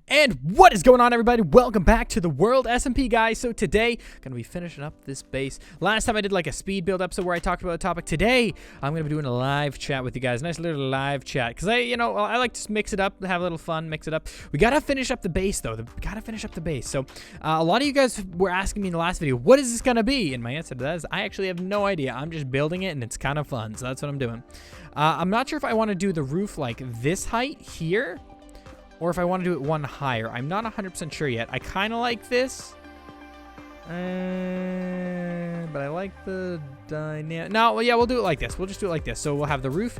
And what is going on, everybody? Welcome back to the World SMP, guys. So today, gonna be finishing up this base. Last time I did like a speed build episode where I talked about the topic. Today, I'm gonna be doing a live chat with you guys. Nice little live chat, because I like to mix it up, have a little fun, mix it up. We gotta finish up the base, though. Gotta finish up the base. So a lot of you guys were asking me in the last video, what is this gonna be? And my answer to that is, I actually have no idea. I'm just building it, and it's kind of fun. So that's what I'm doing. I'm not sure if I want to do the roof like this height here, or if I want to do it one higher. I'm not 100% sure yet. I kind of like this. But I like the dynamic. No, well, yeah, we'll do it like this. We'll just do it like this. So we'll have the roof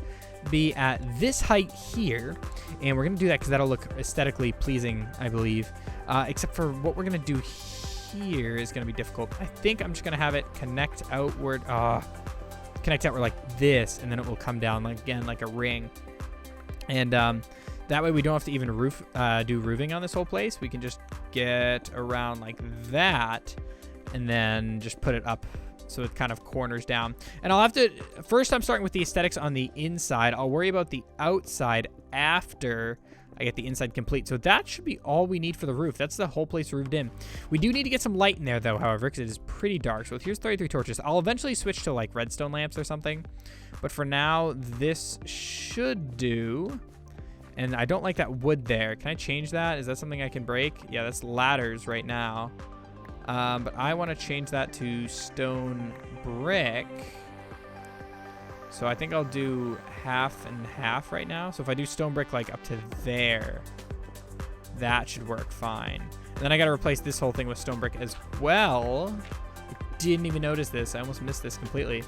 be at this height here. And we're going to do that because that'll look aesthetically pleasing, I believe. Except for what we're going to do here is going to be difficult. I think I'm just going to have it connect outward. Connect outward like this. And then it will come down, like again, like a ring. And that way we don't have to even do roofing on this whole place. We can just get around like that and then just put it up so it kind of corners down. And I'll have to, first I'm starting with the aesthetics on the inside. I'll worry about the outside after I get the inside complete. So that should be all we need for the roof. That's the whole place roofed in. We do need to get some light in there though, however, because it is pretty dark. So here's 33 torches. I'll eventually switch to like redstone lamps or something. But for now, this should do. And I don't like that wood there. Can I change that? Is that something I can break? Yeah, that's ladders right now. But I want to change that to stone brick. So I think I'll do half and half right now. So if I do stone brick like up to there, that should work fine. And then I got to replace this whole thing with stone brick as well. I didn't even notice this. I almost missed this completely.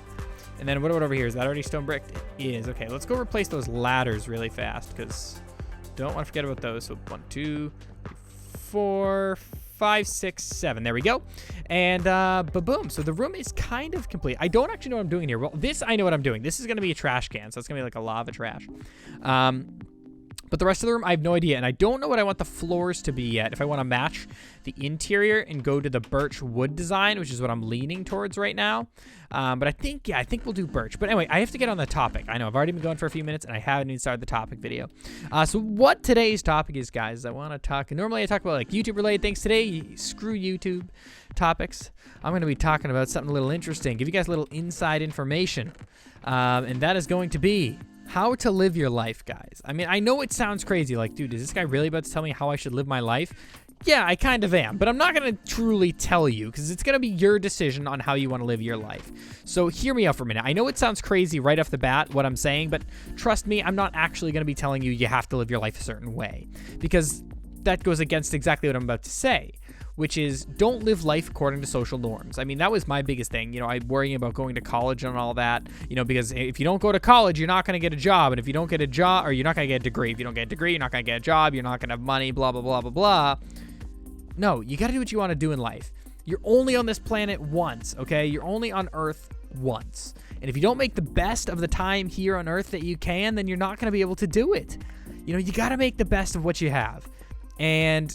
And then what about over here? Is that already stone brick? It is. Okay, let's go replace those ladders really fast because don't want to forget about those. So 1, 2, 3, 4, 5, 6, 7. There we go. And ba-boom. So the room is kind of complete. I don't actually know what I'm doing here. Well, this I know what I'm doing. This is going to be a trash can. So it's going to be like a lava trash. But the rest of the room, I have no idea. And I don't know what I want the floors to be yet. If I want to match the interior and go to the birch wood design, which is what I'm leaning towards right now. But I think we'll do birch. But anyway, I have to get on the topic. I know I've already been going for a few minutes and I haven't even started the topic video. So what today's topic is, guys, I want to talk. Normally I talk about like YouTube related things. Today, screw YouTube topics. I'm going to be talking about something a little interesting. Give you guys a little inside information. And that is going to be how to live your life, guys. I mean, I know it sounds crazy. Like, dude, is this guy really about to tell me how I should live my life? Yeah, I kind of am. But I'm not going to truly tell you because it's going to be your decision on how you want to live your life. So hear me out for a minute. I know it sounds crazy right off the bat, what I'm saying, but trust me, I'm not actually going to be telling you you have to live your life a certain way because that goes against exactly what I'm about to say, which is don't live life according to social norms. I mean, that was my biggest thing. You know, I'm worrying about going to college and all that, you know, because if you don't go to college, you're not going to get a job. And if you don't get a job, or you're not going to get a degree. If you don't get a degree, you're not going to get a job. You're not going to have money, blah, blah, blah, blah, blah. No, you got to do what you want to do in life. You're only on this planet once, okay? You're only on Earth once. And if you don't make the best of the time here on Earth that you can, then you're not going to be able to do it. You know, you got to make the best of what you have. And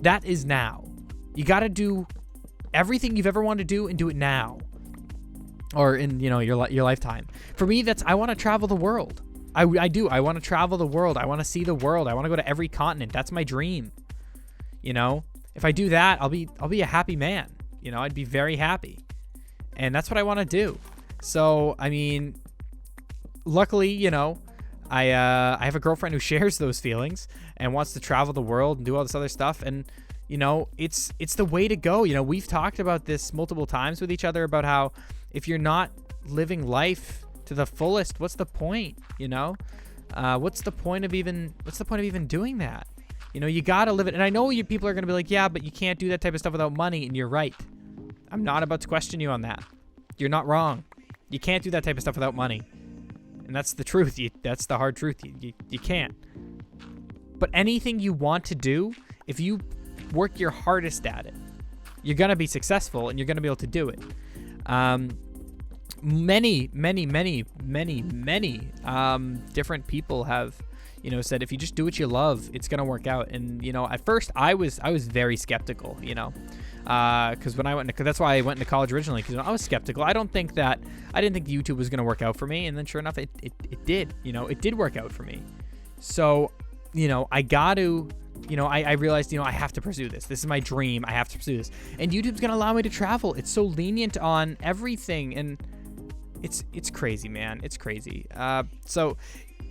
that is now. You got to do everything you've ever wanted to do and do it now, or in, you know, your lifetime. For me, that's I want to travel the world. I do. I want to travel the world. I want to see the world. I want to go to every continent. That's my dream. You know, if I do that, I'll be a happy man. You know, I'd be very happy, and that's what I want to do. So, I mean, luckily, you know, I have a girlfriend who shares those feelings and wants to travel the world and do all this other stuff. And you know, it's the way to go. You know, we've talked about this multiple times with each other about how if you're not living life to the fullest, what's the point? You know, what's the point of even doing that? You know, you got to live it. And I know you people are going to be like, yeah, but you can't do that type of stuff without money. And you're right. I'm not about to question you on that. You're not wrong. You can't do that type of stuff without money. And that's the truth. That's the hard truth. You can't. But anything you want to do, if you work your hardest at it, you're going to be successful and you're going to be able to do it. Many different people have, you know, said if you just do what you love, it's going to work out. And, you know, at first I was very skeptical, you know, because when that's why I went into college originally, because I was skeptical. I didn't think YouTube was going to work out for me. And then sure enough, it did, you know, it did work out for me. So, you know, I got to you know, I realized, you know, I have to pursue this. This is my dream. I have to pursue this. And YouTube's going to allow me to travel. It's so lenient on everything. And it's crazy, man. It's crazy. So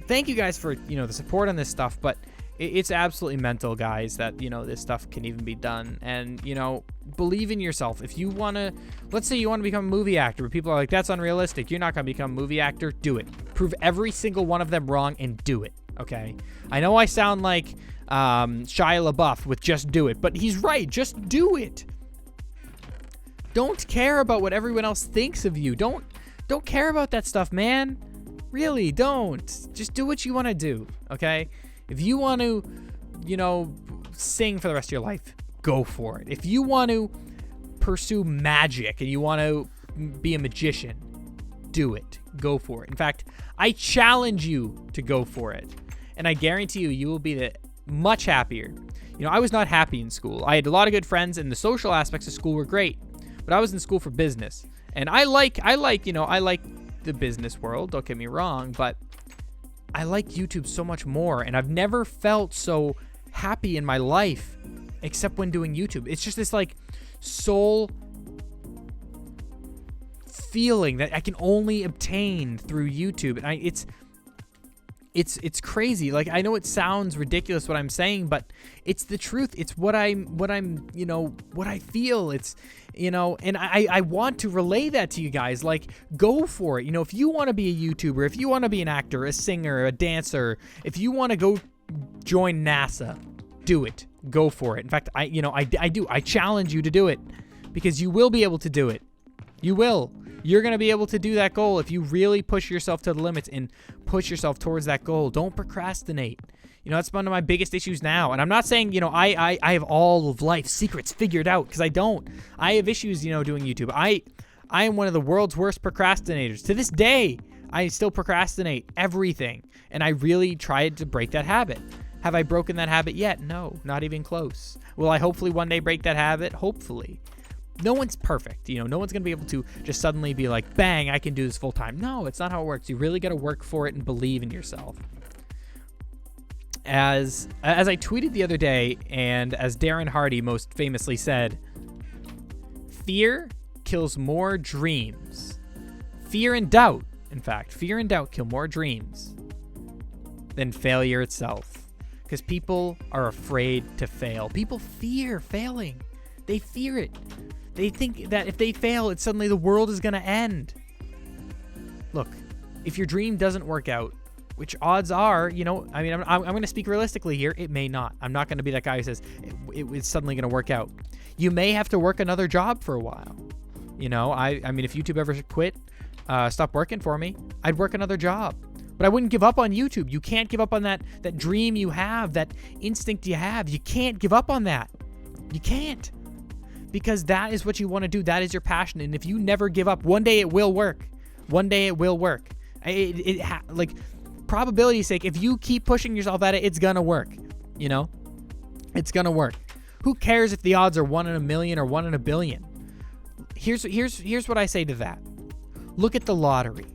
thank you guys for, you know, the support on this stuff. But it's absolutely mental, guys, that, you know, this stuff can even be done. And, you know, believe in yourself. If you want to, let's say you want to become a movie actor, but people are like, that's unrealistic. You're not going to become a movie actor. Do it. Prove every single one of them wrong and do it. Okay? I know I sound like Shia LaBeouf with just do it, but he's right. Just do it. Don't care about what everyone else thinks of you. Don't care about that stuff, man. Really, don't. Just do what you want to do, okay? If you want to, you know, sing for the rest of your life, go for it. If you want to pursue magic and you want to be a magician, do it. Go for it. In fact, I challenge you to go for it. And I guarantee you, you will be much happier. You know, I was not happy in school. I had a lot of good friends and the social aspects of school were great, but I was in school for business. And I like the business world, don't get me wrong, but I like YouTube so much more, and I've never felt so happy in my life except when doing YouTube. It's just this like soul feeling that I can only obtain through YouTube, and it's crazy. Like, I know it sounds ridiculous what I'm saying, but it's the truth. It's what I'm, you know, what I feel. It's, you know, and I want to relay that to you guys. Like, go for it. You know, if you want to be a YouTuber, if you want to be an actor, a singer, a dancer, if you want to go join NASA, do it. Go for it. In fact, I do. I challenge you to do it, because you will be able to do it. You will. You're going to be able to do that goal if you really push yourself to the limits and push yourself towards that goal. Don't procrastinate. You know, that's one of my biggest issues now. And I'm not saying, you know, I have all of life's secrets figured out, because I don't. I have issues, you know, doing YouTube. I am one of the world's worst procrastinators. To this day, I still procrastinate everything. And I really tried to break that habit. Have I broken that habit yet? No, not even close. Will I hopefully one day break that habit? Hopefully. No one's perfect. You know, no one's going to be able to just suddenly be like, bang, I can do this full time. No, it's not how it works. You really got to work for it and believe in yourself. As I tweeted the other day, and as Darren Hardy most famously said, fear kills more dreams. Fear and doubt, in fact, fear and doubt kill more dreams than failure itself. Because people are afraid to fail. People fear failing. They fear it. They think that if they fail, it's suddenly the world is going to end. Look, if your dream doesn't work out, which odds are, you know, I mean, I'm going to speak realistically here. It may not. I'm not going to be that guy who says it's suddenly going to work out. You may have to work another job for a while. You know, I mean, if YouTube ever quit, stopped working for me, I'd work another job. But I wouldn't give up on YouTube. You can't give up on that dream you have, that instinct you have. You can't give up on that. You can't. Because that is what you want to do. That is your passion. And if you never give up, one day it will work. One day it will work. Like, probability's sake, if you keep pushing yourself at it, it's going to work. You know? It's going to work. Who cares if the odds are 1 in a million or 1 in a billion? Here's what I say to that. Look at the lottery.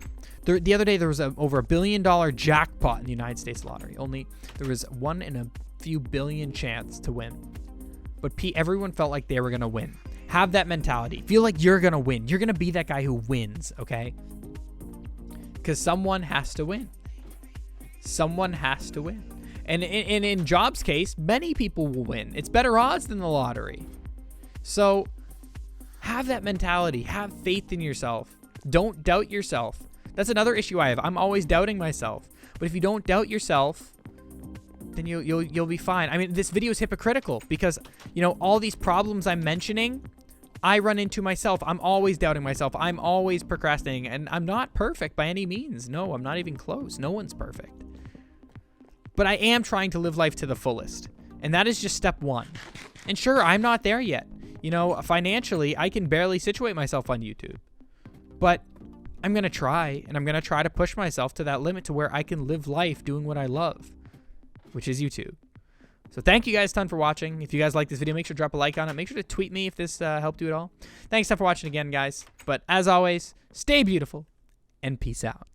The other day, there was over $1 billion jackpot in the United States lottery. Only there was 1 in a few billion chance to win. But everyone felt like they were going to win. Have that mentality. Feel like you're going to win. You're going to be that guy who wins, okay? Because someone has to win. Someone has to win. And in Job's case, many people will win. It's better odds than the lottery. So have that mentality. Have faith in yourself. Don't doubt yourself. That's another issue I have. I'm always doubting myself. But if you don't doubt yourself, then you'll be fine. I mean, this video is hypocritical because, you know, all these problems I'm mentioning, I run into myself. I'm always doubting myself. I'm always procrastinating, and I'm not perfect by any means. No, I'm not even close. No one's perfect. But I am trying to live life to the fullest, and that is just step one. And sure, I'm not there yet. You know, financially, I can barely situate myself on YouTube. But I'm going to try, and I'm going to try to push myself to that limit to where I can live life doing what I love, which is YouTube. So thank you guys a ton for watching. If you guys like this video, make sure to drop a like on it. Make sure to tweet me if this helped you at all. Thanks a ton for watching again, guys. But as always, stay beautiful and peace out.